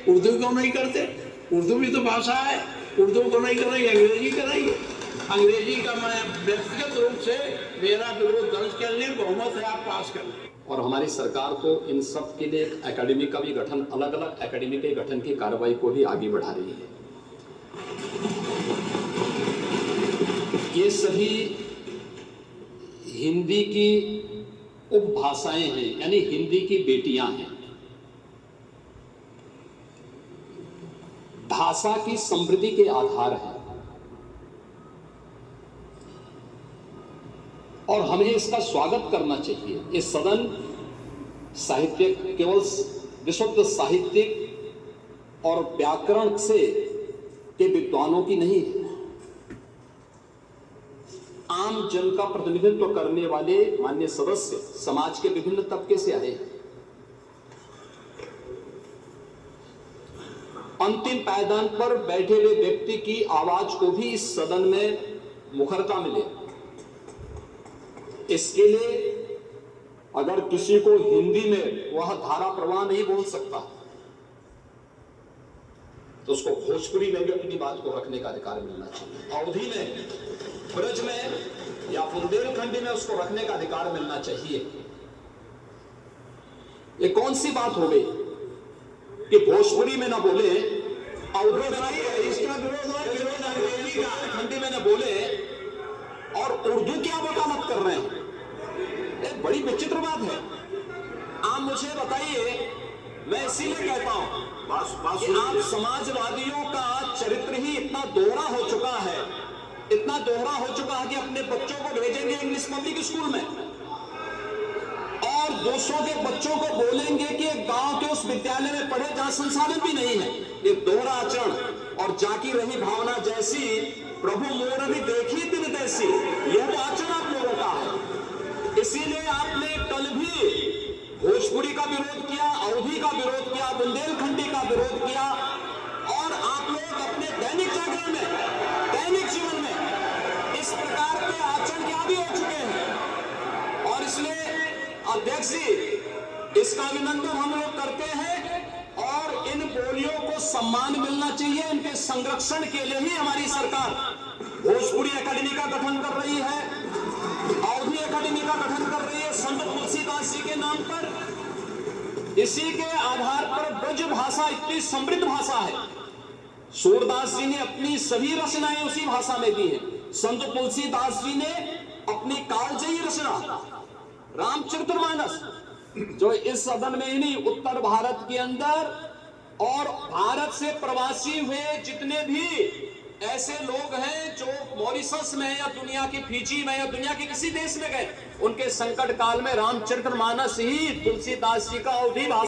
उर्दू क्यों नहीं करते? उर्दू भी तो भाषा है, उर्दू को नहीं कराइए, अंग्रेजी कराइए। अंग्रेजी का मैं व्यक्तिगत रूप से मेरा विरोध दर्ज कर लें, बहुमत है आप पास कर लें। और हमारी सरकार को इन सब के लिए एक एकेडमी का भी गठन, अलग अलग एकेडमी के गठन की कार्रवाई को भी आगे बढ़ा रही है। ये सभी हिंदी की उपभाषाएं हैं, यानी हिंदी की बेटियां हैं। भाषा की समृद्धि के आधार हैं और हमें इसका स्वागत करना चाहिए। ये सदन साहित्यिक, केवल विशुद्ध साहित्यिक और व्याकरण से के विद्वानों की नहीं है, आम जन का प्रतिनिधित्व करने वाले माननीय सदस्य समाज के विभिन्न तबके से आए हैं। अंतिम पायदान पर बैठे हुए व्यक्ति की आवाज को भी इस सदन में मुखरता मिले, इसके लिए अगर किसी को हिंदी में वह धारा प्रवाह नहीं बोल सकता तो उसको भोजपुरी में भी अपनी बात को रखने का अधिकार मिलना चाहिए। अवधी में, ब्रज में या बुंदेलखंडी में उसको रखने का अधिकार मिलना चाहिए। ये कौन सी बात हो गई कि भोजपुरी में ना बोले, अवधी में इसका विरोध अंग्रेजी का खंडी में ना बोले और उर्दू की आप वकालत कर रहे हैं? एक बड़ी विचित्र बात है। आप मुझे बताइए, मैं इसीलिए कहता हूं कि आप समाजवादियों का चरित्र ही इतना दोहरा हो चुका है, इतना दोहरा हो चुका है कि अपने बच्चों को भेजेंगे इंग्लिश पब्लिक स्कूल में और दूसरों के बच्चों को बोलेंगे कि गांव के उस विद्यालय में पढ़े जहां संसाधन भी नहीं है। ये दोहरा आचरण और जाकी रही भावना जैसी प्रभु मोर भी देखी दिन तैसी, यह तो आचरण आप लोगों का है। इसीलिए आपने कल भी भोजपुरी का विरोध किया, अवधी का विरोध किया, बुंदेलखंडी का विरोध किया और आप लोग अपने दैनिक जागरण में, दैनिक जीवन में इस प्रकार के आचरण क्या भी हो चुके हैं। और इसलिए अध्यक्ष जी, इसका अभिनंदन हम लोग करते हैं और इन बोलियों को सम्मान मिलना चाहिए। इनके संरक्षण के लिए ही हमारी सरकार भोजपुरी एकेडमी का गठन कर रही है, अवधी एकेडमी का गठन कर रही है संत तुलसीदास जी के नाम पर। इसी के आधार पर ब्रज भाषा इतनी समृद्ध भाषा है। सूरदास जी ने अपनी सभी रचनाएं उसी भाषा में दी है। संत तुलसीदास जी ने अपनी कालजयी रचना रामचरितमानस, जो इस सदन में ही नहीं, उत्तर भारत के अंदर और भारत से प्रवासी हुए जितने भी ऐसे लोग हैं जो मॉरिशस में या दुनिया की फिजी में या दुनिया के किसी देश में गए, उनके संकट काल में रामचरितमानस ही तुलसीदास जी का अवधी भाषा